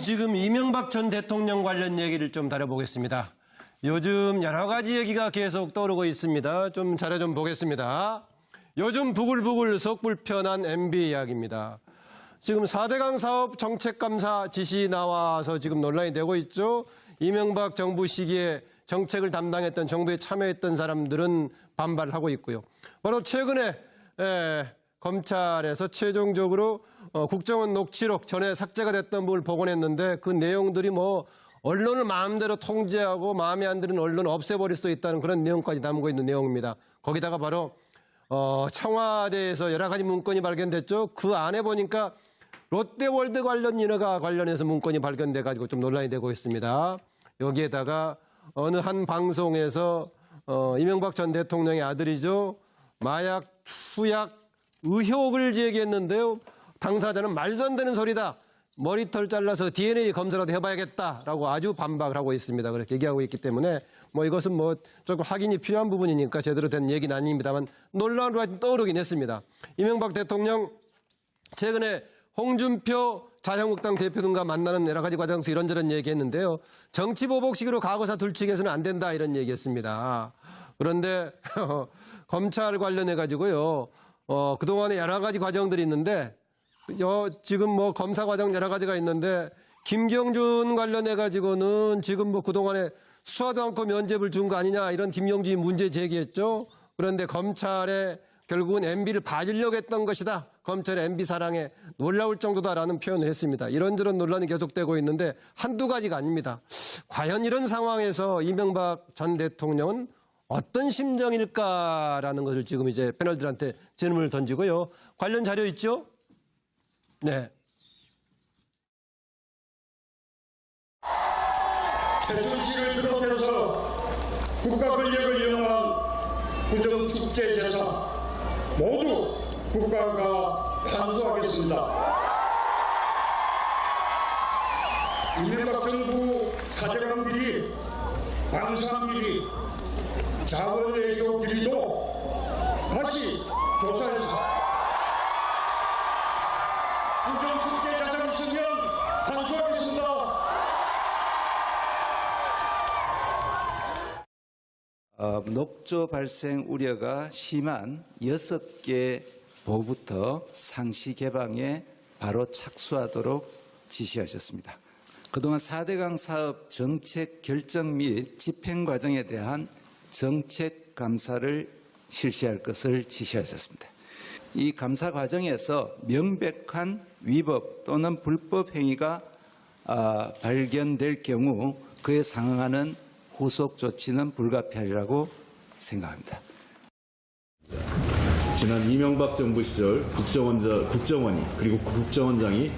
지금 이명박 전 대통령 관련 얘기를 좀 다뤄보겠습니다. 요즘 여러 가지 얘기가 계속 떠오르고 있습니다. 좀 자료 좀 보겠습니다. 요즘 부글부글 속 불편한 MB 이야기입니다. 지금 4대강 사업 정책감사 지시 나와서 지금 논란이 되고 있죠. 이명박 정부 시기에 정책을 담당했던 정부에 참여했던 사람들은 반발하고 있고요. 바로 최근에 검찰에서 최종적으로 국정원 녹취록 전에 삭제가 됐던 부분을 복원했는데 그 내용들이 뭐 언론을 마음대로 통제하고 마음에 안 드는 언론을 없애버릴 수 있다는 그런 내용까지 담고 있는 내용입니다. 거기다가 바로 청와대에서 여러 가지 문건이 발견됐죠. 그 안에 보니까 롯데월드 관련 인허가 관련해서 문건이 발견돼 가지고 좀 논란이 되고 있습니다. 여기에다가 어느 한 방송에서 이명박 전 대통령의 아들이죠. 마약 투약 의혹을 제기했는데요. 당사자는 말도 안 되는 소리다. 머리털 잘라서 DNA 검사라도 해봐야겠다라고 아주 반박을 하고 있습니다. 그렇게 얘기하고 있기 때문에 뭐 이것은 뭐 조금 확인이 필요한 부분이니까 제대로 된 얘기는 아닙니다만 논란으로 떠오르긴 했습니다. 이명박 대통령 최근에 홍준표 자유한국당 대표 등과 만나는 여러 가지 과정에서 이런저런 얘기했는데요. 정치보복식으로 과거사 둘치기해서는 안 된다 이런 얘기했습니다. 그런데 검찰 관련해 가지고요. 그동안에 여러 가지 과정들이 있는데 지금 뭐 검사 과정 여러 가지가 있는데 김경준 관련해 가지고는 지금 뭐 그동안에 수사도 않고 면죄부를 준 거 아니냐 이런 김경준이 문제 제기했죠. 그런데 검찰에 결국은 MB를 봐주려고 했던 것이다. 검찰의 MB 사랑에 놀라울 정도다라는 표현을 했습니다. 이런저런 논란이 계속되고 있는데 한두 가지가 아닙니다. 과연 이런 상황에서 이명박 전 대통령은 어떤 심정일까라는 것을 지금 이제 패널들한테 질문을 던지고요. 관련 자료 있죠? 네. 최순실을 비롯해서 국가 권력을 이용한 부정축제재산 모두 국가가 환수하겠습니다. 이명박 정부 사대강 비리, 방산 비리, 자원 외교 비리도 다시 조사해서 부정축제 자산 있으면 환수하겠습니다. 녹조 발생 우려가 심한 6개 보부터 상시 개방에 바로 착수하도록 지시하셨습니다. 그동안 4대강 사업 정책 결정 및 집행 과정에 대한 정책 감사를 실시할 것을 지시하셨습니다. 이 감사 과정에서 명백한 위법 또는 불법 행위가 발견될 경우 그에 상응하는 후속 조치는 불가피하리라고 생각합니다. 지난 이명박 정부 시절 국정원이 그리고 국정원장이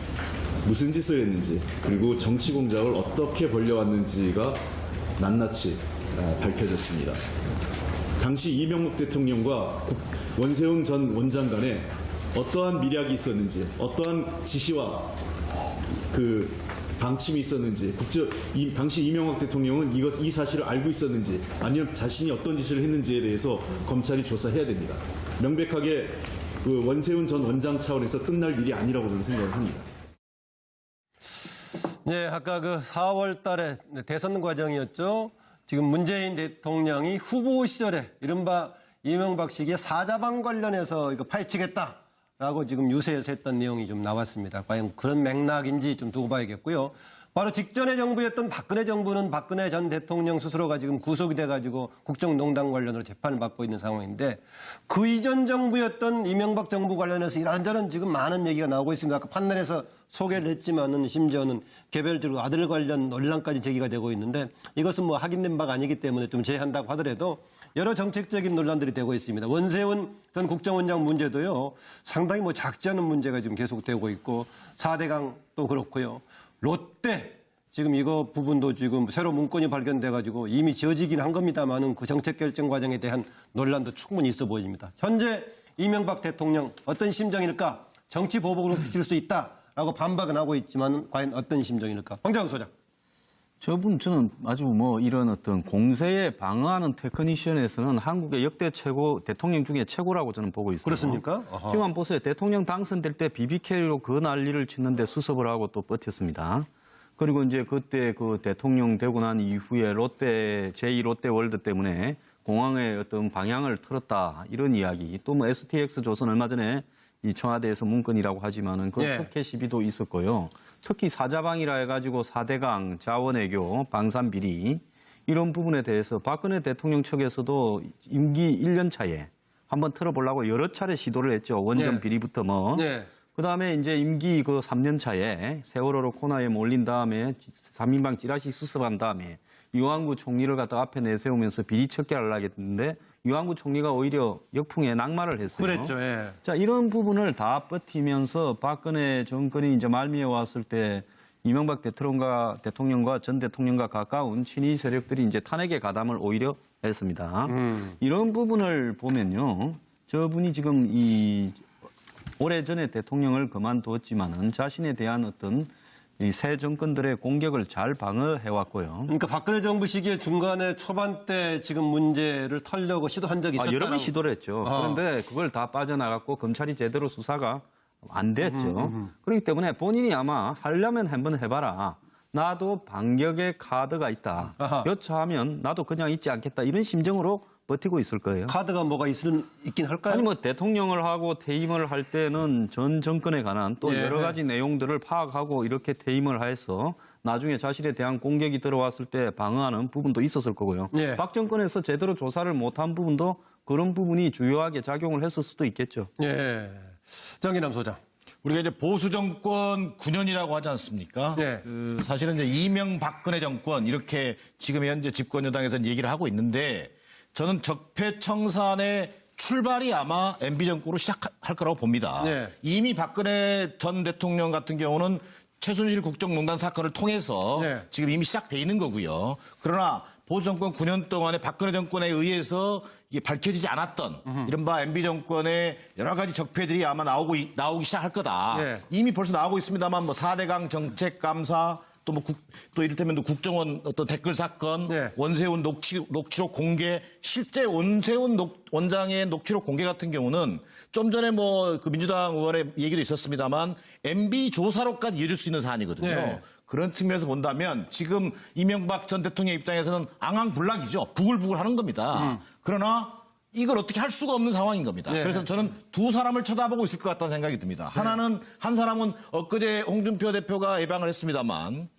무슨 짓을 했는지 그리고 정치 공작을 어떻게 벌려왔는지가 낱낱이 밝혀졌습니다. 당시 이명박 대통령과 원세훈 전 원장 간에 어떠한 미략이 있었는지 어떠한 지시와 그 방침이 있었는지 당시 이명박 대통령은 이 사실을 알고 있었는지 아니면 자신이 어떤 짓을 했는지에 대해서 검찰이 조사해야 됩니다. 명백하게 그 원세훈 전 원장 차원에서 끝날 일이 아니라고 저는 생각을 합니다. 네, 아까 그 4월 달에 대선 과정이었죠. 지금 문재인 대통령이 후보 시절에 이른바 이명박 시기에 사자방 관련해서 이거 파헤치겠다라고 지금 유세에서 했던 내용이 좀 나왔습니다. 과연 그런 맥락인지 좀 두고 봐야겠고요. 바로 직전의 정부였던 박근혜 정부는 박근혜 전 대통령 스스로가 지금 구속이 돼가지고 국정농단 관련으로 재판을 받고 있는 상황인데 그 이전 정부였던 이명박 정부 관련해서 이런저런 지금 많은 얘기가 나오고 있습니다. 아까 판넬에서 소개를 했지만은 심지어는 개별적으로 아들 관련 논란까지 제기가 되고 있는데 이것은 뭐 확인된 바가 아니기 때문에 좀 제한다고 하더라도 여러 정책적인 논란들이 되고 있습니다. 원세훈 전 국정원장 문제도요 상당히 뭐 작지 않은 문제가 지금 계속되고 있고 4대강 또 그렇고요. 롯데 지금 이거 부분도 지금 새로 문건이 발견돼가지고 이미 지어지긴 한 겁니다만은 그 정책 결정 과정에 대한 논란도 충분히 있어 보입니다. 현재 이명박 대통령 어떤 심정일까? 정치 보복으로 비칠 수 있다라고 반박은 하고 있지만 과연 어떤 심정일까? 황정우 소장. 저는 아주 뭐 이런 어떤 공세에 방어하는 테크니션에서는 한국의 역대 최고 대통령 중에 최고라고 저는 보고 있습니다. 그렇습니까? 지금 한번 보세요. 대통령 당선될 때 BBK로 그 난리를 짓는데 수습을 하고 또 버텼습니다. 그리고 이제 그때 그 대통령 되고 난 이후에 제2롯데월드 때문에 공항의 어떤 방향을 틀었다 이런 이야기. 또 뭐 STX 조선 얼마 전에 이 청와대에서 문건이라고 하지만은 그 예. 특혜 시비도 있었고요. 특히 사자방이라 해가지고 4대강, 자원외교, 방산비리 이런 부분에 대해서 박근혜 대통령 측에서도 임기 1년 차에 한번 틀어보려고 여러 차례 시도를 했죠. 원전 예. 비리부터 뭐. 예. 그다음에 이제 임기 그 3년 차에 세월호로 코너에 몰린 다음에 3인방 찌라시 수습한 다음에 유한구 총리를 갖다 앞에 내세우면서 비리 척결을 하겠는데 유한구 총리가 오히려 역풍에 낙마를 했어요. 그랬죠. 예. 자, 이런 부분을 다 버티면서 박근혜 정권이 이제 말미에 왔을 때 이명박 대통령과 전 대통령과 가까운 친위 세력들이 이제 탄핵에 가담을 오히려 했습니다. 이런 부분을 보면요. 저분이 지금 이 오래전에 대통령을 그만두었지만은 자신에 대한 어떤 이 새 정권들의 공격을 잘 방어해왔고요. 그러니까 박근혜 정부 시기에 중간에 초반 때 지금 문제를 털려고 시도한 적이 있었다. 여러 번 시도를 했죠. 그런데 그걸 다 빠져나갔고 검찰이 제대로 수사가 안 됐죠. 그렇기 때문에 본인이 아마 하려면 한번 해봐라. 나도 반격의 카드가 있다. 아하. 여차하면 나도 그냥 있지 않겠다. 이런 심정으로 버티고 있을 거예요. 카드가 뭐가 있긴 할까요? 아니 뭐 대통령을 하고 퇴임을 할 때는 전 정권에 관한 또 예. 여러 가지 내용들을 파악하고 이렇게 퇴임을 해서 나중에 자신에 대한 공격이 들어왔을 때 방어하는 부분도 있었을 거고요. 예. 박 정권에서 제대로 조사를 못한 부분도 그런 부분이 주요하게 작용을 했을 수도 있겠죠. 예. 정기남 소장. 우리가 이제 보수 정권 9년이라고 하지 않습니까? 네. 사실은 이제 이명박근혜 정권 이렇게 지금 현재 집권 여당에서는 얘기를 하고 있는데 저는 적폐청산의 출발이 아마 MB 정권으로 시작할 거라고 봅니다. 네. 이미 박근혜 전 대통령 같은 경우는 최순실 국정농단 사건을 통해서 네. 지금 이미 시작돼 있는 거고요. 그러나 보수 정권 9년 동안에 박근혜 정권에 의해서 이게 밝혀지지 않았던 이른바 MB 정권의 여러 가지 적폐들이 아마 나오기 시작할 거다. 네. 이미 벌써 나오고 있습니다만 뭐 4대강 정책 감사 또 또 이를테면 또 국정원 어떤 댓글 사건, 네. 원세훈 녹취록 공개, 실제 원세훈 원장의 녹취록 공개 같은 경우는 좀 전에 뭐 그 민주당 의원의 얘기도 있었습니다만 MB 조사로까지 이어질 수 있는 사안이거든요. 네. 그런 측면에서 본다면 지금 이명박 전 대통령 입장에서는 앙앙불락이죠. 부글부글 하는 겁니다. 그러나 이걸 어떻게 할 수가 없는 상황인 겁니다. 네. 그래서 저는 두 사람을 쳐다보고 있을 것 같다는 생각이 듭니다. 하나는 한 사람은 엊그제 홍준표 대표가 예방을 했습니다만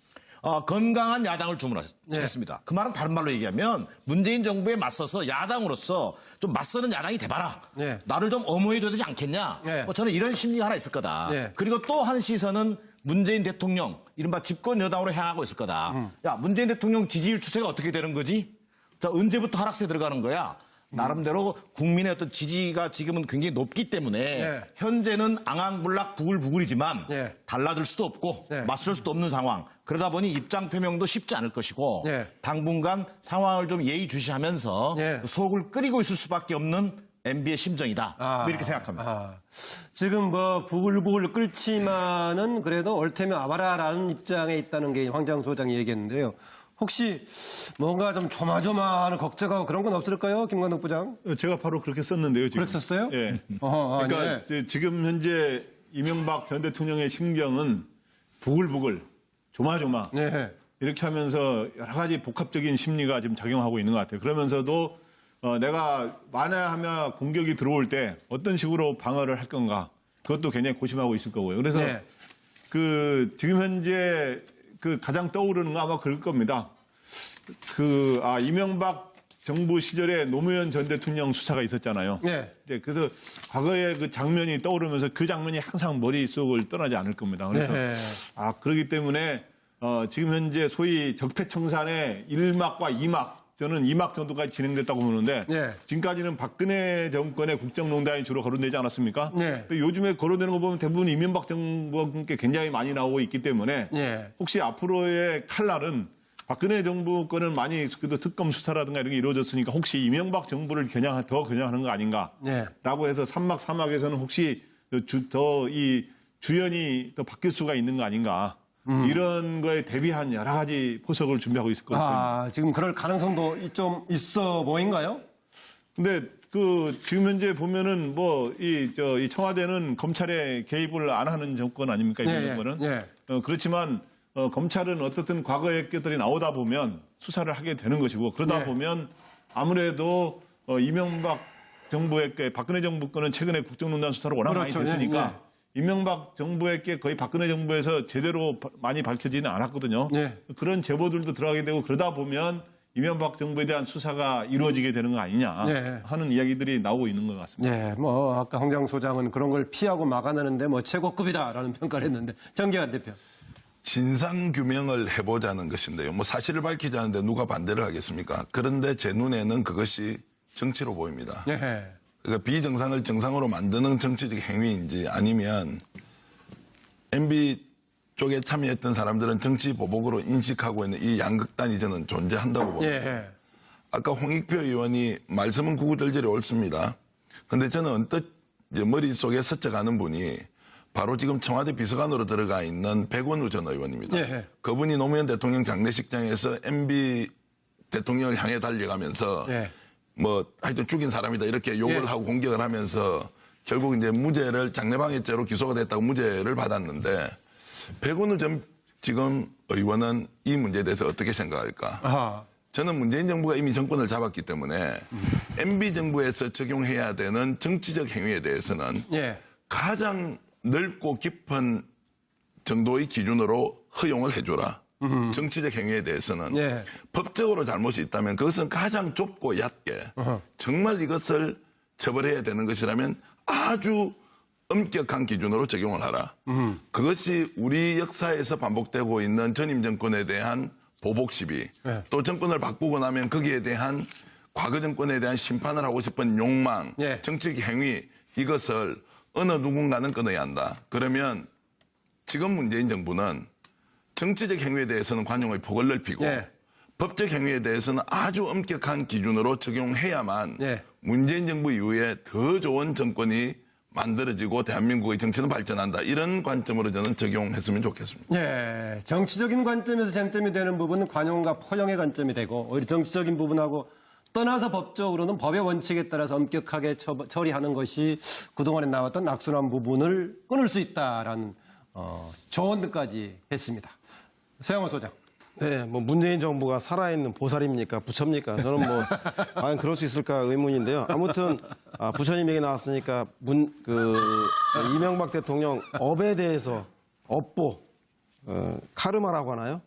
건강한 야당을 주문했습니다. 그 말은 다른 말로 얘기하면 문재인 정부에 맞서서 야당으로서 좀 맞서는 야당이 돼봐라. 네. 나를 좀 엄호해줘야 되지 않겠냐. 네. 저는 이런 심리가 하나 있을 거다. 네. 그리고 또 한 시선은 문재인 대통령 이른바 집권 여당으로 향하고 있을 거다. 야 문재인 대통령 지지율 추세가 어떻게 되는 거지? 자 언제부터 하락세 들어가는 거야? 나름대로 국민의 어떤 지지가 지금은 굉장히 높기 때문에 네. 현재는 앙앙불락 부글부글이지만 네. 달라들 수도 없고 네. 맞설 수도 없는 상황. 그러다 보니 입장 표명도 쉽지 않을 것이고 네. 당분간 상황을 좀 예의주시하면서 네. 속을 끓이고 있을 수밖에 없는 MB의 심정이다. 뭐 이렇게 생각합니다. 지금 뭐 부글부글 끓지만은 그래도 옳다면 와봐라라는 입장에 있다는 게 황장 소장이 얘기했는데요. 혹시 뭔가 좀 조마조마하는 걱정하고 그런 건 없을까요, 김관덕 부장? 제가 바로 그렇게 썼는데요. 지금. 그랬었어요? 예. 어허, 그러니까 네. 이제 지금 현재 이명박 전 대통령의 심경은 부글부글, 조마조마 네. 이렇게 하면서 여러 가지 복합적인 심리가 지금 작용하고 있는 것 같아요. 그러면서도 내가 만약하면 공격이 들어올 때 어떤 식으로 방어를 할 건가 그것도 굉장히 고심하고 있을 거고요. 그래서 네. 지금 현재 가장 떠오르는 거 아마 그럴 겁니다. 이명박 정부 시절에 노무현 전 대통령 수사가 있었잖아요. 네. 이제 그래서 과거의 그 장면이 떠오르면서 그 장면이 항상 머릿속을 떠나지 않을 겁니다. 그래서 네. 그렇기 때문에 지금 현재 소위 적폐청산의 1막과 2막 저는 2막 정도까지 진행됐다고 보는데 네. 지금까지는 박근혜 정권의 국정농단이 주로 거론되지 않았습니까? 네. 근데 요즘에 거론되는 거 보면 대부분 이명박 정부께 굉장히 많이 나오고 있기 때문에 네. 혹시 앞으로의 칼날은 박근혜 정부 거는 많이 그래도 특검 수사라든가 이런 게 이루어졌으니까 혹시 이명박 정부를 더 겨냥하는 거 아닌가라고 네. 해서 3막, 4막에서는 혹시 이 주연이 더 바뀔 수가 있는 거 아닌가. 이런 거에 대비한 여러 가지 포석을 준비하고 있을 것 같아요. 지금 그럴 가능성도 좀 있어 보인가요? 근데 지금 현재 보면은 이 청와대는 검찰에 개입을 안 하는 정권 아닙니까? 이 예, 정권은. 예. 그렇지만 검찰은 어떻든 과거의 것들이 나오다 보면 수사를 하게 되는 것이고 그러다 네. 보면 아무래도 이명박 정부의 박근혜 정부 거는 최근에 국정농단 수사로 워낙 그렇죠. 많이 됐으니까 예, 예. 이명박 정부의 게 거의 박근혜 정부에서 제대로 많이 밝혀지는 않았거든요. 네. 그런 제보들도 들어가게 되고 그러다 보면 이명박 정부에 대한 수사가 이루어지게 되는 거 아니냐 네. 하는 이야기들이 나오고 있는 것 같습니다. 네, 뭐 아까 홍장 소장은 그런 걸 피하고 막아내는데 뭐 최고급이다라는 평가를 했는데 정기환 대표. 진상 규명을 해보자는 것인데요. 뭐 사실을 밝히자는데 누가 반대를 하겠습니까? 그런데 제 눈에는 그것이 정치로 보입니다. 네. 그러니까 비정상을 정상으로 만드는 정치적 행위인지 아니면 MB 쪽에 참여했던 사람들은 정치 보복으로 인식하고 있는 이 양극단이 저는 존재한다고 봅니다. 예. 아까 홍익표 의원이 말씀은 구구절절히 옳습니다. 근데 저는 언뜻 이제 머릿속에 스쳐가는 분이 바로 지금 청와대 비서관으로 들어가 있는 백원우 전 의원입니다. 예. 그분이 노무현 대통령 장례식장에서 MB 대통령을 향해 달려가면서 예. 뭐 하여튼 죽인 사람이다 이렇게 욕을 예. 하고 공격을 하면서 결국 이제 무죄를 장례방해죄로 기소가 됐다고 무죄를 받았는데 백원우 전 지금 의원은 이 문제에 대해서 어떻게 생각할까? 아하. 저는 문재인 정부가 이미 정권을 잡았기 때문에 MB 정부에서 적용해야 되는 정치적 행위에 대해서는 예. 가장 넓고 깊은 정도의 기준으로 허용을 해줘라. 정치적 행위에 대해서는 예. 법적으로 잘못이 있다면 그것은 가장 좁고 얕게 정말 이것을 처벌해야 되는 것이라면 아주 엄격한 기준으로 적용을 하라. 그것이 우리 역사에서 반복되고 있는 전임 정권에 대한 보복 시비, 예. 또 정권을 바꾸고 나면 거기에 대한 과거 정권에 대한 심판을 하고 싶은 욕망, 예. 정치적 행위 이것을 어느 누군가는 끊어야 한다. 그러면 지금 문재인 정부는 정치적 행위에 대해서는 관용의 폭을 넓히고 예. 법적 행위에 대해서는 아주 엄격한 기준으로 적용해야만 예. 문재인 정부 이후에 더 좋은 정권이 만들어지고 대한민국의 정치는 발전한다. 이런 관점으로 저는 적용했으면 좋겠습니다. 예, 정치적인 관점에서 쟁점이 되는 부분은 관용과 포용의 관점이 되고 오히려 정치적인 부분하고 떠나서 법적으로는 법의 원칙에 따라서 엄격하게 처리하는 것이 그동안에 나왔던 악순환 부분을 끊을 수 있다라는 조언까지 했습니다. 서영호 소장. 네, 뭐 문재인 정부가 살아있는 보살입니까? 부처입니까? 저는 뭐 과연 그럴 수 있을까 의문인데요. 아무튼 부처님 얘기 나왔으니까 이명박 대통령 업에 대해서 업보 카르마라고 하나요?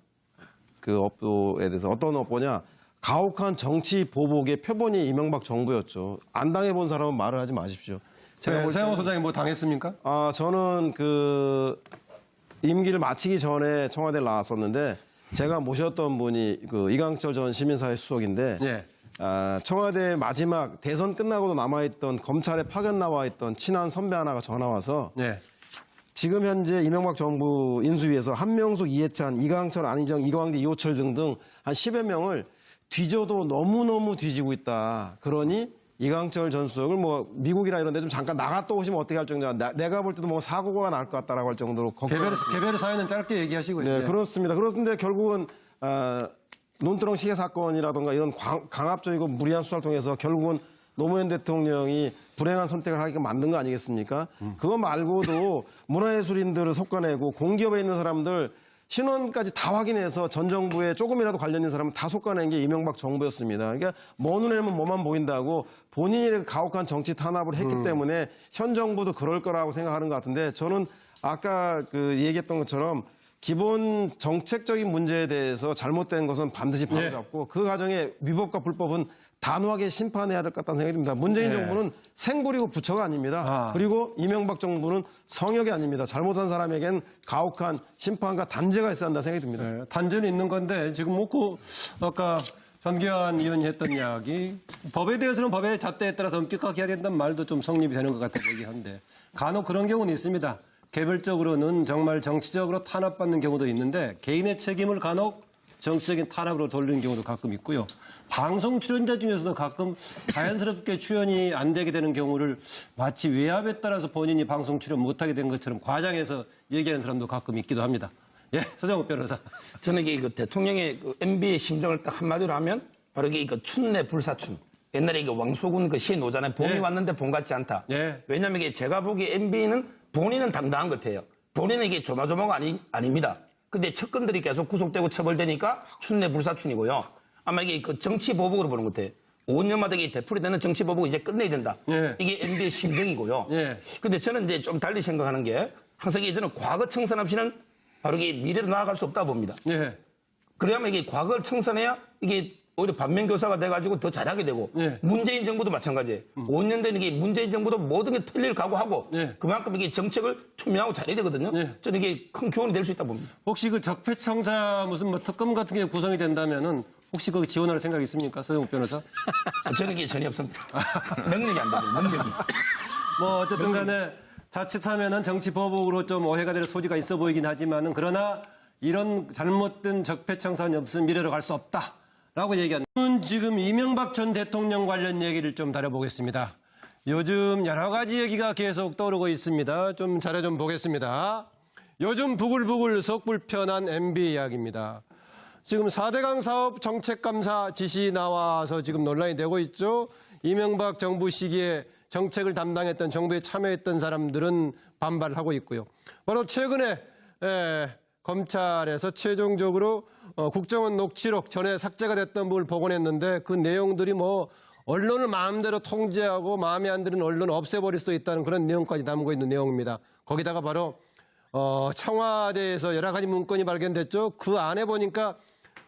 그 업보에 대해서 어떤 업보냐? 가혹한 정치 보복의 표본이 이명박 정부였죠. 안 당해본 사람은 말을 하지 마십시오. 제가 볼 서영호 때는 소장이 뭐 당했습니까? 저는 임기를 마치기 전에 청와대를 나왔었는데 제가 모셨던 분이 이강철 전 시민사회 수석인데 예. 청와대 마지막 대선 끝나고도 남아있던 검찰에 파견 나와 있던 친한 선배 하나가 전화 와서 예. 지금 현재 이명박 정부 인수위에서 한명숙, 이해찬, 이강철, 안희정, 이광재, 이호철 등등 한 10여 명을 뒤져도 너무너무 뒤지고 있다. 그러니 이강철 전 수석을 뭐 미국이나 이런 데 좀 잠깐 나갔다 오시면 어떻게 할 정도냐. 내가 볼 때도 뭐 사고가 날 것 같다라고 할 정도로 개별 사연은 짧게 얘기하시고요. 네, 예. 그렇습니다. 그런데 결국은 논두렁 시계 사건이라든가 이런 강압적이고 무리한 수사를 통해서 결국은 노무현 대통령이 불행한 선택을 하게끔 만든 거 아니겠습니까? 그거 말고도 문화예술인들을 솎아내고 공기업에 있는 사람들 신원까지 다 확인해서 전 정부에 조금이라도 관련 있는 사람은 다 솎아낸 게 이명박 정부였습니다. 그러니까 먼 눈에는 뭐만 보인다고 본인이 가혹한 정치 탄압을 했기 때문에 현 정부도 그럴 거라고 생각하는 것 같은데 저는 아까 얘기했던 것처럼 기본 정책적인 문제에 대해서 잘못된 것은 반드시 바로잡고 그 과정에 위법과 불법은 단호하게 심판해야 될 것 같다는 생각이 듭니다. 문재인 정부는 생불이고 부처가 아닙니다. 그리고 이명박 정부는 성역이 아닙니다. 잘못한 사람에겐 가혹한 심판과 단죄가 있어야 한다는 생각이 듭니다. 네, 단죄는 있는 건데 지금 아까 전기환 의원이 했던 이야기 법에 대해서는 법의 잣대에 따라서 엄격하게 해야 된다는 말도 좀 성립이 되는 것 같아 보이긴 한데 간혹 그런 경우는 있습니다. 개별적으로는 정말 정치적으로 탄압받는 경우도 있는데 개인의 책임을 간혹 정치적인 탄압으로 돌리는 경우도 가끔 있고요. 방송 출연자 중에서도 가끔 자연스럽게 출연이 안 되게 되는 경우를 마치 외압에 따라서 본인이 방송 출연 못하게 된 것처럼 과장해서 얘기하는 사람도 가끔 있기도 합니다. 예, 서정욱 변호사. 저는 대통령의 MB의 심정을 딱 한마디로 하면 바로 춘내 불사춘. 옛날에 왕소군 시에 노잖아요. 봄이 예. 왔는데 봄 같지 않다. 예. 왜냐하면 제가 보기에 MB는 본인은 당당한 것 같아요. 본인은 조마조마가 아닙니다. 근데 측근들이 계속 구속되고 처벌되니까 춘내 불사춘이고요. 아마 이게 그 정치 보복으로 보는 것 같아요. 5년마다 이게 되풀이되는 정치 보복을 이제 끝내야 된다. 예. 이게 MB의 심정이고요. 예. 근데 저는 이제 좀 달리 생각하는 게 항상 저는 과거 청산 없이는 바로 이게 미래로 나아갈 수 없다 봅니다. 예. 그래야만 이게 과거를 청산해야 이게 오히려 반면교사가 돼가지고 더 잘하게 되고 예. 문재인 정부도 마찬가지예요. 5년 된 이게 문재인 정부도 모든 게 틀릴 각오하고 예. 그만큼 이게 정책을 투명하고 잘해야 되거든요. 예. 저는 이게 큰 교훈이 될 수 있다 봅니다. 혹시 그 적폐청사 무슨 뭐 특검 같은 게 구성이 된다면은 혹시 거기 지원할 생각 있습니까? 서영욱 변호사? 저는 이게 전혀 없습니다. 능력이 안 됩니다. 능력이. 뭐 어쨌든 간에 자칫하면은 정치 보복으로 좀 오해가 될 소지가 있어 보이긴 하지만은 그러나 이런 잘못된 적폐청산이 없으면 미래로 갈 수 없다라고 얘기한. 지금 이명박 전 대통령 관련 얘기를 좀 다뤄보겠습니다. 요즘 여러 가지 얘기가 계속 떠오르고 있습니다. 좀 자료 좀 보겠습니다. 요즘 부글부글 속불편한 MB 이야기입니다. 지금 4대강 사업 정책감사 지시 나와서 지금 논란이 되고 있죠. 이명박 정부 시기에 정책을 담당했던 정부에 참여했던 사람들은 반발하고 있고요. 바로 최근에 검찰에서 최종적으로 국정원 녹취록 전에 삭제가 됐던 부분을 복원했는데 그 내용들이 뭐 언론을 마음대로 통제하고 마음에 안 드는 언론을 없애버릴 수 있다는 그런 내용까지 담고 있는 내용입니다. 거기다가 바로 청와대에서 여러 가지 문건이 발견됐죠. 그 안에 보니까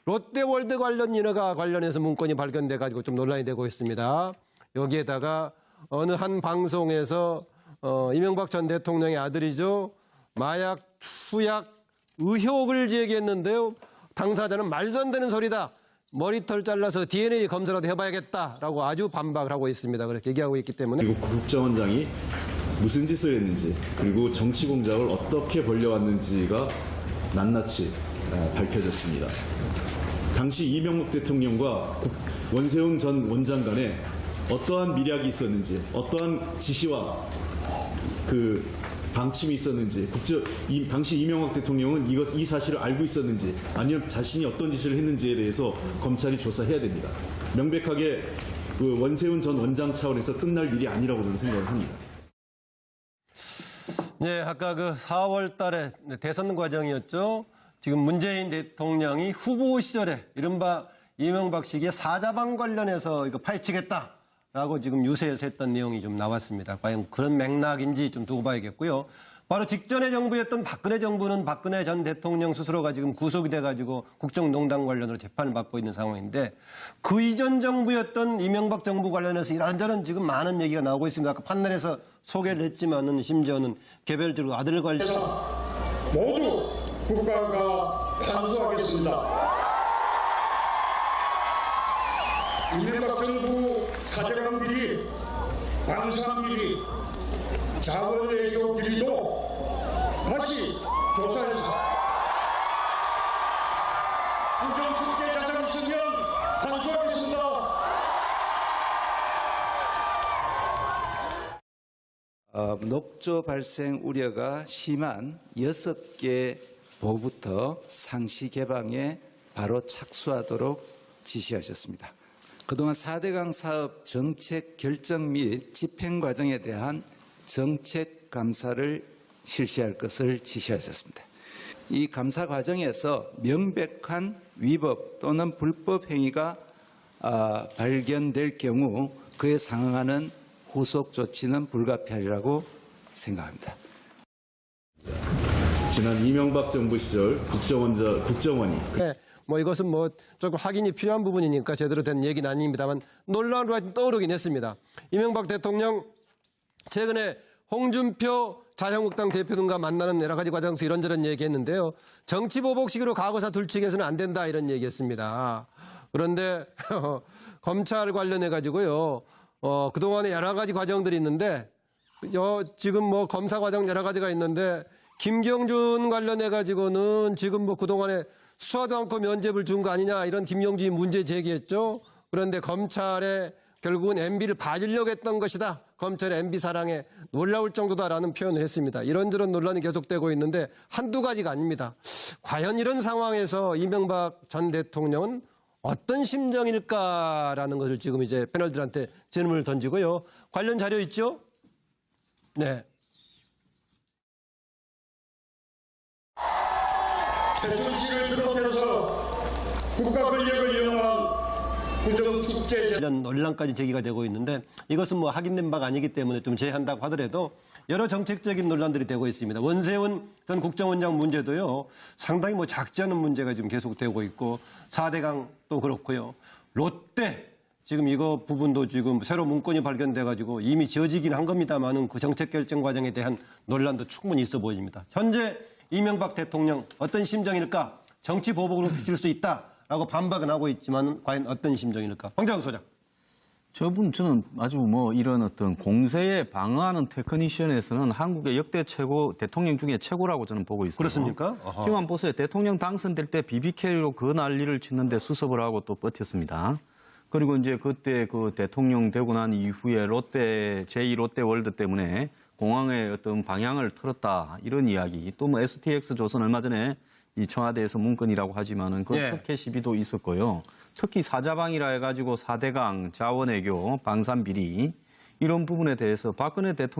롯데월드 관련 인허가 관련해서 문건이 발견돼가지고 좀 논란이 되고 있습니다. 여기에다가 어느 한 방송에서 이명박 전 대통령의 아들이죠. 마약 투약 의혹을 제기했는데요. 당사자는 말도 안 되는 소리다. 머리털 잘라서 DNA 검사라도 해봐야겠다라고 아주 반박을 하고 있습니다. 그렇게 얘기하고 있기 때문에. 그리고 국정원장이 무슨 짓을 했는지 그리고 정치 공작을 어떻게 벌려왔는지가 낱낱이 밝혀졌습니다. 당시 이명박 대통령과 원세훈 전 원장 간에 어떠한 미략이 있었는지, 어떠한 지시와 그 방침이 있었는지, 당시 이명박 대통령은 이 사실을 알고 있었는지, 아니면 자신이 어떤 짓을 했는지에 대해서 검찰이 조사해야 됩니다. 명백하게 그 원세훈 전 원장 차원에서 끝날 일이 아니라고 저는 생각을 합니다. 네, 아까 그 4월 달에 대선 과정이었죠. 지금 문재인 대통령이 후보 시절에 이른바 이명박 시기에 사자방 관련해서 이거 파헤치겠다라고 지금 유세에서 했던 내용이 좀 나왔습니다. 과연 그런 맥락인지 좀 두고 봐야겠고요. 바로 직전의 정부였던 박근혜 정부는 박근혜 전 대통령 스스로가 지금 구속이 돼가지고 국정농단 관련으로 재판을 받고 있는 상황인데 그 이전 정부였던 이명박 정부 관련해서 이런저런 지금 많은 얘기가 나오고 있습니다. 아까 판넬에서 소개를 했지만은 심지어는 개별적으로 아들 관련 모두 국가가 환수하겠습니다. 이명박 정부 사절강비리, 방산비리, 자원외교 비리도 다시 조사해서 국정축제 자산 있으면 환수하겠습니다. 녹조 발생 우려가 심한 6개 보부터 상시 개방에 바로 착수하도록 지시하셨습니다. 그동안 4대강 사업 정책 결정 및 집행 과정에 대한 정책 감사를 실시할 것을 지시하셨습니다. 이 감사 과정에서 명백한 위법 또는 불법 행위가 발견될 경우 그에 상응하는 후속 조치는 불가피하리라고 생각합니다. 지난 이명박 정부 시절 국정원이 네, 뭐 이것은 뭐 조금 확인이 필요한 부분이니까 제대로 된 얘기는 아닙니다만 논란으로 하여튼 떠오르긴 했습니다. 이명박 대통령 최근에 홍준표 자유한국당 대표 등과 만나는 여러 가지 과정에서 이런저런 얘기했는데요. 정치 보복식으로 과거사 둘치기해서는 안 된다 이런 얘기했습니다. 그런데 검찰 관련해 가지고요. 그동안에 여러 가지 과정들이 있는데 지금 뭐 검사 과정 여러 가지가 있는데 김경준 관련해 가지고는 지금 뭐 그동안에 수사도 않고 면죄부를 준 거 아니냐 이런 김경준이 문제 제기했죠. 그런데 검찰에 결국은 MB를 봐주려고 했던 것이다. 검찰의 MB 사랑에 놀라울 정도다라는 표현을 했습니다. 이런저런 논란이 계속되고 있는데 한두 가지가 아닙니다. 과연 이런 상황에서 이명박 전 대통령은 어떤 심정일까라는 것을 지금 이제 패널들한테 질문을 던지고요. 관련 자료 있죠? 네. 최순실을 비롯해서 국가 권력을 이용한 구정축제 이런 논란까지 제기가 되고 있는데 이것은 뭐 확인된 바가 아니기 때문에 좀 제한다고 하더라도 여러 정책적인 논란들이 되고 있습니다. 원세훈 전 국정원장 문제도요. 상당히 뭐 작지 않은 문제가 지금 계속되고 있고 4대강도 그렇고요. 롯데 지금 이거 부분도 지금 새로 문건이 발견돼 가지고 이미 지어지긴 한 겁니다만은 그 정책 결정 과정에 대한 논란도 충분히 있어 보입니다. 현재 이명박 대통령 어떤 심정일까? 정치 보복으로 비칠 수 있다라고 반박은 하고 있지만 과연 어떤 심정일까? 황장우 소장. 저는 아주 뭐 이런 어떤 공세에 방어하는 테크니션에서는 한국의 역대 최고 대통령 중에 최고라고 저는 보고 있습니다. 그렇습니까? 지금 한번 보세요. 대통령 당선될 때 BBK로 그 난리를 치는데 수습을 하고 또 버텼습니다. 그리고 이제 그때 그 대통령 되고 난 이후에 롯데 제2롯데월드 때문에 공항의 어떤 방향을 틀었다 이런 이야기. 또 뭐 STX 조선 얼마 전에 이 청와대에서 문건이라고 하지만은 그 예. 특혜 시비도 있었고요. 특히 사자방이라 해가지고 4대강, 자원외교, 방산비리 이런 부분에 대해서 박근혜 대통령